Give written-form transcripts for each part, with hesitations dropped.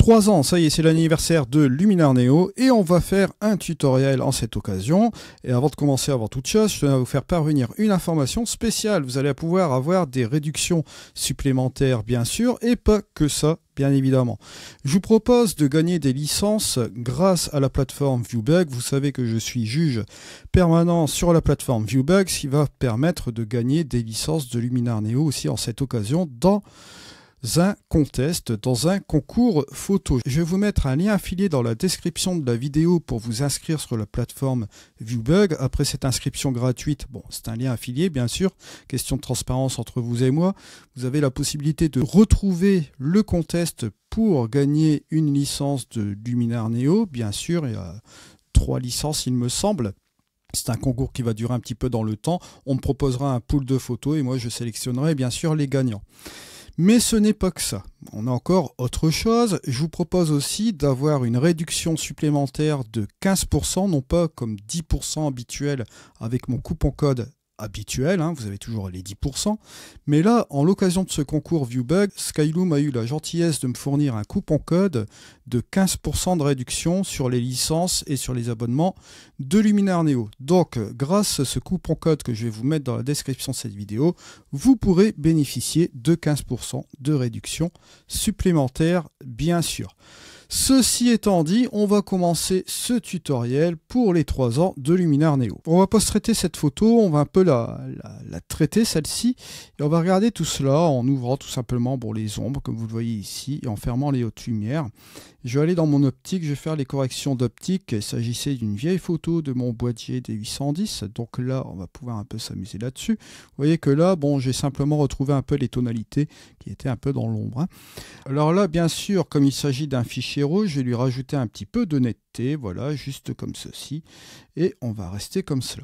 3 ans, ça y est, c'est l'anniversaire de Luminar Neo et on va faire un tutoriel en cette occasion. Et avant de commencer, avant toute chose, je tenais à vous faire parvenir une information spéciale. Vous allez pouvoir avoir des réductions supplémentaires, bien sûr, et pas que ça, bien évidemment. Je vous propose de gagner des licences grâce à la plateforme Viewbug. Vous savez que je suis juge permanent sur la plateforme Viewbug, ce qui va permettre de gagner des licences de Luminar Neo aussi en cette occasion dans un contest, dans un concours photo. Je vais vous mettre un lien affilié dans la description de la vidéo pour vous inscrire sur la plateforme Viewbug. Après cette inscription gratuite, bon, c'est un lien affilié bien sûr, question de transparence entre vous et moi, vous avez la possibilité de retrouver le contest pour gagner une licence de Luminar Neo. Bien sûr, il y a 3 licences il me semble. C'est un concours qui va durer un petit peu dans le temps. On me proposera un pool de photos et moi je sélectionnerai bien sûr les gagnants. Mais ce n'est pas que ça. On a encore autre chose. Je vous propose aussi d'avoir une réduction supplémentaire de 15%, non pas comme 10% habituel avec mon coupon code habituel, hein, vous avez toujours les 10%. Mais là, en l'occasion de ce concours Viewbug, Skyloom a eu la gentillesse de me fournir un coupon code de 15% de réduction sur les licences et sur les abonnements de Luminar Neo. Donc, grâce à ce coupon code que je vais vous mettre dans la description de cette vidéo, vous pourrez bénéficier de 15% de réduction supplémentaire, bien sûr. Ceci étant dit, on va commencer ce tutoriel pour les 3 ans de Luminar Neo. On va pas se traiter cette photo, on va un peu la traiter celle-ci, et on va regarder tout cela en ouvrant tout simplement les ombres, comme vous le voyez ici, et en fermant les hautes lumières. Je vais aller dans mon optique, je vais faire les corrections d'optique. Il s'agissait d'une vieille photo de mon boîtier D810, donc là on va pouvoir un peu s'amuser là-dessus. Vous voyez que là, bon, j'ai simplement retrouvé un peu les tonalités qui étaient un peu dans l'ombre, hein. Alors là, bien sûr, comme il s'agit d'un fichier RAW, je vais lui rajouter un petit peu de netteté, voilà, juste comme ceci, et on va rester comme cela.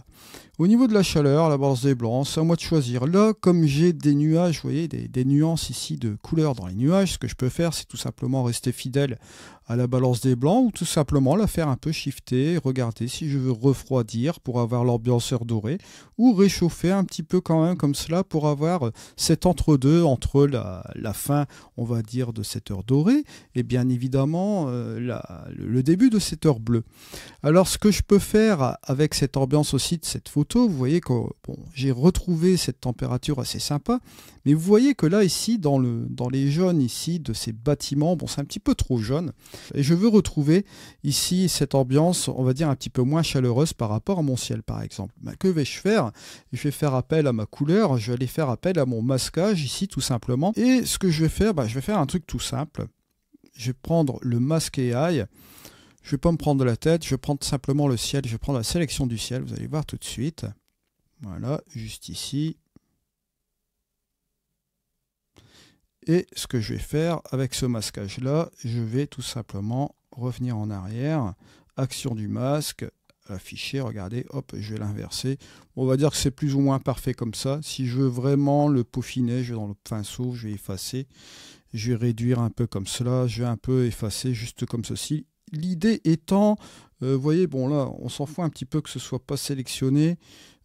Au niveau de la chaleur, la balance des blancs, c'est à moi de choisir. Là, comme j'ai des nuages, vous voyez, des nuances ici de couleurs dans les nuages, ce que je peux faire, c'est tout simplement rester fidèle à la balance des blancs, ou tout simplement la faire un peu shifter, regarder si je veux refroidir pour avoir l'ambianceur doré, ou réchauffer un petit peu quand même comme cela pour avoir cet entre-deux entre la fin, on va dire, de cette heure dorée, et bien évidemment le début de cette heure bleue. Alors ce que je peux faire avec cette ambiance aussi de cette photo, vous voyez que bon, j'ai retrouvé cette température assez sympa, mais vous voyez que là ici dans les jaunes ici de ces bâtiments, bon c'est un petit peu trop jaune, et je veux retrouver ici cette ambiance, on va dire un petit peu moins chaleureuse par rapport à mon ciel par exemple. Ben, que vais-je faire? Je vais faire appel à ma couleur, je vais aller faire appel à mon masquage ici tout simplement, et ce que je vais faire, ben, je vais faire un truc tout simple. Je vais prendre le masque AI. Je ne vais pas me prendre de la tête, je vais prendre simplement le ciel, je vais prendre la sélection du ciel, vous allez voir tout de suite. Voilà, juste ici. Et ce que je vais faire avec ce masquage-là, je vais tout simplement revenir en arrière, action du masque, afficher, regardez, hop, je vais l'inverser. On va dire que c'est plus ou moins parfait comme ça. Si je veux vraiment le peaufiner, je vais dans le pinceau, je vais effacer, je vais réduire un peu comme cela, je vais un peu effacer juste comme ceci. L'idée étant, vous voyez, bon là, on s'en fout un petit peu que ce soit pas sélectionné.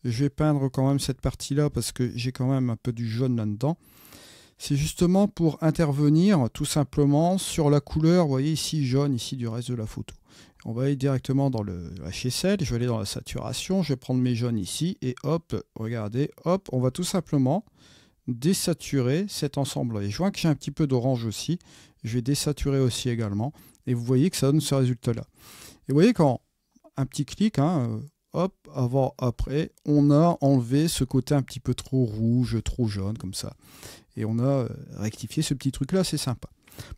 Je vais peindre quand même cette partie-là parce que j'ai quand même un peu du jaune là-dedans. C'est justement pour intervenir tout simplement sur la couleur, vous voyez ici jaune, ici du reste de la photo. On va aller directement dans le HSL, je vais aller dans la saturation, je vais prendre mes jaunes ici et hop, regardez, hop, on va tout simplement désaturer cet ensemble-là. Et je vois que j'ai un petit peu d'orange aussi, je vais désaturer aussi également. Et vous voyez que ça donne ce résultat-là. Et vous voyez quand un petit clic, hein, hop, avant, après, on a enlevé ce côté un petit peu trop rouge, trop jaune, comme ça. Et on a rectifié ce petit truc-là, c'est sympa.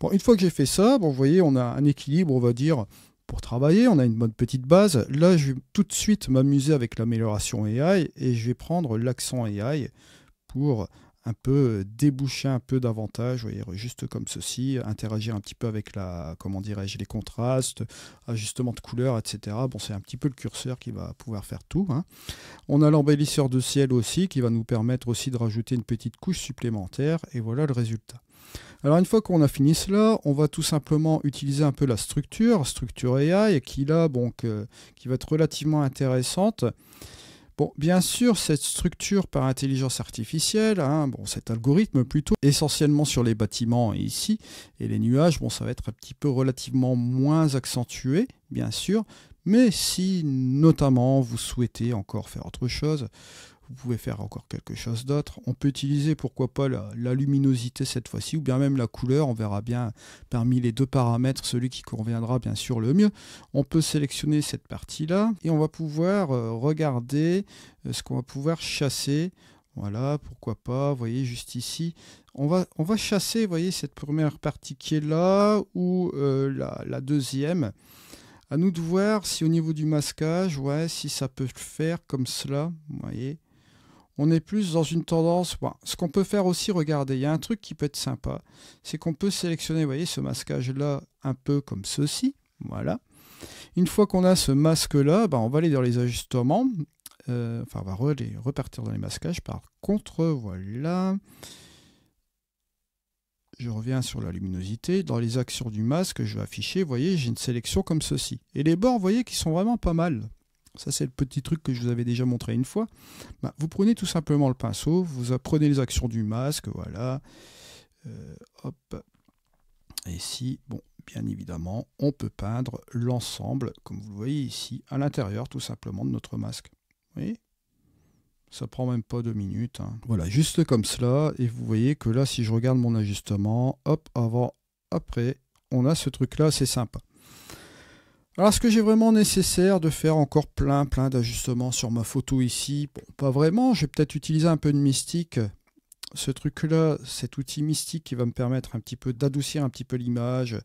Bon, une fois que j'ai fait ça, bon, vous voyez, on a un équilibre, on va dire, pour travailler. On a une bonne petite base. Là, je vais tout de suite m'amuser avec l'amélioration AI et je vais prendre l'accent AI pour un peu déboucher un peu davantage, vous voyez, juste comme ceci, interagir un petit peu avec comment dirais-je, les contrastes, ajustement de couleurs, etc. Bon, c'est un petit peu le curseur qui va pouvoir faire tout, hein. On a l'embellisseur de ciel aussi qui va nous permettre aussi de rajouter une petite couche supplémentaire et voilà le résultat. Alors une fois qu'on a fini cela, on va tout simplement utiliser un peu la structure AI qui là, bon, qui va être relativement intéressante. Bon, bien sûr, cette structure par intelligence artificielle, hein, bon, cet algorithme plutôt, essentiellement sur les bâtiments ici, et les nuages, bon, ça va être un petit peu relativement moins accentué, bien sûr, mais si notamment vous souhaitez encore faire autre chose, vous pouvez faire encore quelque chose d'autre. On peut utiliser, pourquoi pas, la luminosité cette fois-ci, ou bien même la couleur. On verra bien parmi les deux paramètres celui qui conviendra bien sûr le mieux. On peut sélectionner cette partie-là et on va pouvoir regarder ce qu'on va pouvoir chasser. Voilà, pourquoi pas, vous voyez juste ici. On va chasser, vous voyez, cette première partie qui est là, ou la deuxième. À nous de voir si au niveau du masquage, ouais, si ça peut le faire comme cela, vous voyez. On est plus dans une tendance. Bon, ce qu'on peut faire aussi, regardez, il y a un truc qui peut être sympa, c'est qu'on peut sélectionner, vous voyez, ce masquage-là un peu comme ceci. Voilà. Une fois qu'on a ce masque-là, ben, on va aller dans les ajustements. Enfin, on va repartir dans les masquages. Par contre, voilà. Je reviens sur la luminosité. Dans les actions du masque, je vais afficher, vous voyez, j'ai une sélection comme ceci. Et les bords, vous voyez, qui sont vraiment pas mal. Ça, c'est le petit truc que je vous avais déjà montré une fois. Ben, vous prenez tout simplement le pinceau, vous prenez les actions du masque, voilà. Hop. Et ici, bon, bien évidemment, on peut peindre l'ensemble, comme vous le voyez ici, à l'intérieur, tout simplement, de notre masque. Vous voyez ? Ça prend même pas 2 minutes. Hein. Voilà, juste comme cela. Et vous voyez que là, si je regarde mon ajustement, hop, avant, après, on a ce truc-là, c'est sympa. Alors, est-ce que j'ai vraiment nécessaire de faire encore plein d'ajustements sur ma photo ici? Bon, pas vraiment. Je vais peut-être utiliser un peu de mystique. Ce truc-là, cet outil mystique qui va me permettre un petit peu d'adoucir un petit peu l'image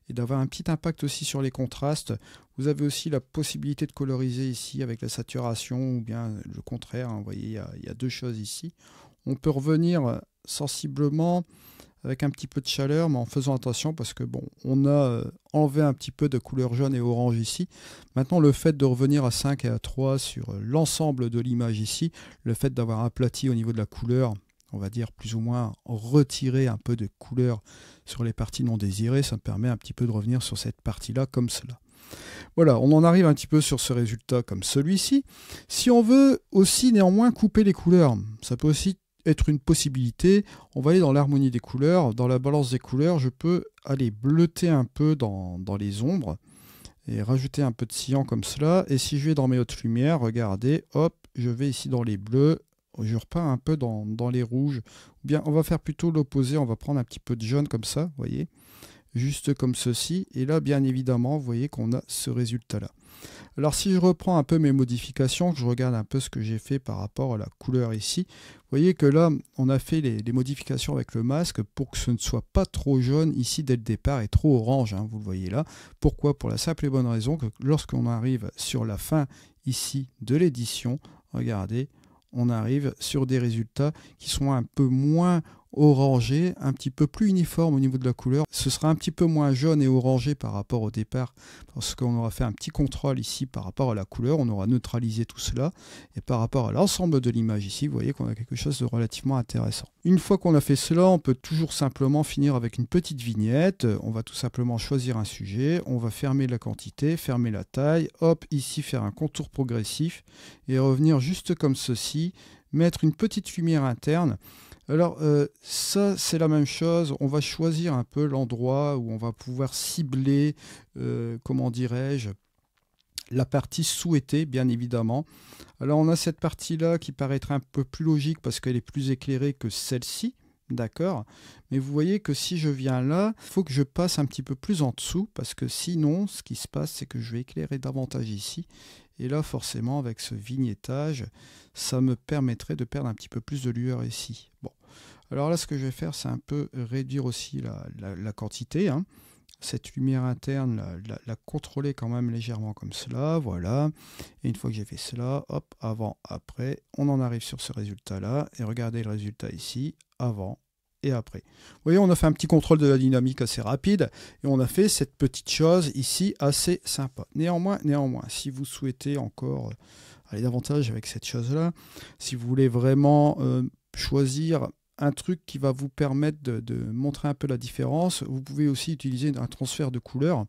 et d'avoir un petit impact aussi sur les contrastes. Vous avez aussi la possibilité de coloriser ici avec la saturation ou bien le contraire. Hein. Vous voyez, il y a deux choses ici. On peut revenir sensiblement avec un petit peu de chaleur, mais en faisant attention parce que bon, on a enlevé un petit peu de couleur jaune et orange ici. Maintenant, le fait de revenir à 5 et à 3 sur l'ensemble de l'image ici, le fait d'avoir aplati au niveau de la couleur, on va dire plus ou moins retirer un peu de couleur sur les parties non désirées, ça me permet un petit peu de revenir sur cette partie-là comme cela. Voilà, on en arrive un petit peu sur ce résultat comme celui-ci. Si on veut aussi néanmoins couper les couleurs, ça peut aussi être une possibilité. On va aller dans l'harmonie des couleurs. Dans la balance des couleurs, je peux aller bleuter un peu dans les ombres et rajouter un peu de cyan comme cela. Et si je vais dans mes hautes lumières, regardez, hop, je vais ici dans les bleus, je repars un peu dans les rouges. Ou bien on va faire plutôt l'opposé, on va prendre un petit peu de jaune comme ça, vous voyez, juste comme ceci. Et là, bien évidemment, vous voyez qu'on a ce résultat-là. Alors si je reprends un peu mes modifications, que je regarde un peu ce que j'ai fait par rapport à la couleur ici, vous voyez que là, on a fait les modifications avec le masque pour que ce ne soit pas trop jaune ici dès le départ et trop orange, hein, vous le voyez là. Pourquoi? Pour la simple et bonne raison que lorsqu'on arrive sur la fin ici de l'édition, regardez, on arrive sur des résultats qui sont un peu moins orangé, un petit peu plus uniforme au niveau de la couleur. Ce sera un petit peu moins jaune et orangé par rapport au départ parce qu'on aura fait un petit contrôle ici par rapport à la couleur, on aura neutralisé tout cela et par rapport à l'ensemble de l'image ici, vous voyez qu'on a quelque chose de relativement intéressant. Une fois qu'on a fait cela, on peut toujours simplement finir avec une petite vignette. On va tout simplement choisir un sujet, on va fermer la quantité, fermer la taille, hop, ici faire un contour progressif et revenir juste comme ceci, mettre une petite lumière interne. Alors ça c'est la même chose, on va choisir un peu l'endroit où on va pouvoir cibler, comment dirais-je, la partie souhaitée bien évidemment. Alors on a cette partie là qui paraîtrait un peu plus logique parce qu'elle est plus éclairée que celle-ci, d'accord, mais vous voyez que si je viens là, il faut que je passe un petit peu plus en dessous parce que sinon ce qui se passe c'est que je vais éclairer davantage ici. Et là, forcément, avec ce vignettage, ça me permettrait de perdre un petit peu plus de lueur ici. Bon. Alors là, ce que je vais faire, c'est un peu réduire aussi la quantité. Hein. Cette lumière interne, la contrôler quand même légèrement comme cela. Voilà. Et une fois que j'ai fait cela, hop, avant, après, on en arrive sur ce résultat-là. Et regardez le résultat ici, avant et après. Vous voyez, on a fait un petit contrôle de la dynamique assez rapide et on a fait cette petite chose ici assez sympa. Néanmoins, si vous souhaitez encore aller davantage avec cette chose-là, si vous voulez vraiment choisir un truc qui va vous permettre de montrer un peu la différence, vous pouvez aussi utiliser un transfert de couleur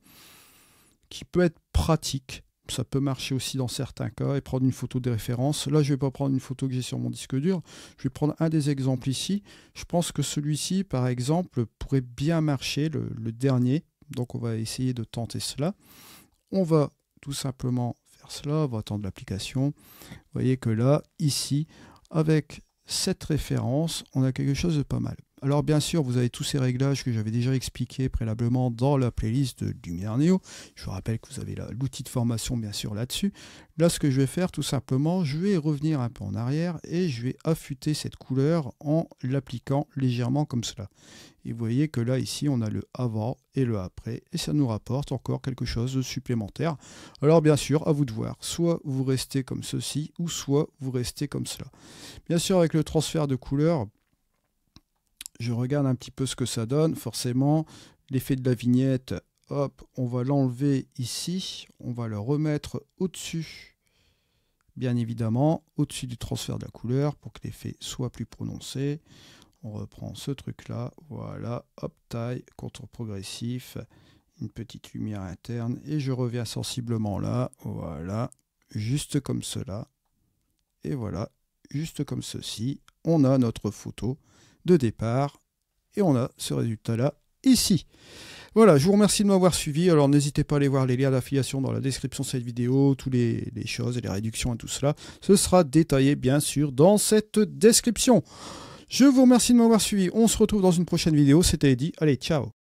qui peut être pratique. ça peut marcher aussi dans certains cas, et prendre une photo de référence. Là, je ne vais pas prendre une photo que j'ai sur mon disque dur, je vais prendre un des exemples ici. Je pense que celui-ci, par exemple, pourrait bien marcher, le dernier. Donc on va essayer de tenter cela. On va tout simplement faire cela, on va attendre l'application. Vous voyez que là, ici, avec cette référence, on a quelque chose de pas mal. Alors bien sûr, vous avez tous ces réglages que j'avais déjà expliqués préalablement dans la playlist de Luminar Neo. Je vous rappelle que vous avez l'outil de formation bien sûr là-dessus. Là, ce que je vais faire tout simplement, je vais revenir un peu en arrière et je vais affûter cette couleur en l'appliquant légèrement comme cela. Et vous voyez que là, ici, on a le avant et le après et ça nous rapporte encore quelque chose de supplémentaire. Alors bien sûr, à vous de voir. Soit vous restez comme ceci ou soit vous restez comme cela. Bien sûr, avec le transfert de couleur, je regarde un petit peu ce que ça donne. Forcément, l'effet de la vignette, hop, on va l'enlever ici. On va le remettre au-dessus, bien évidemment, au-dessus du transfert de la couleur pour que l'effet soit plus prononcé. On reprend ce truc-là, voilà, hop, taille, contour progressif, une petite lumière interne. Et je reviens sensiblement là, voilà, juste comme cela. Et voilà, juste comme ceci, on a notre photo de départ et on a ce résultat là ici. Voilà, je vous remercie de m'avoir suivi. Alors n'hésitez pas à aller voir les liens d'affiliation dans la description de cette vidéo, toutes les choses et les réductions et tout cela, ce sera détaillé bien sûr dans cette description. Je vous remercie de m'avoir suivi, on se retrouve dans une prochaine vidéo, c'était Eddy, allez ciao.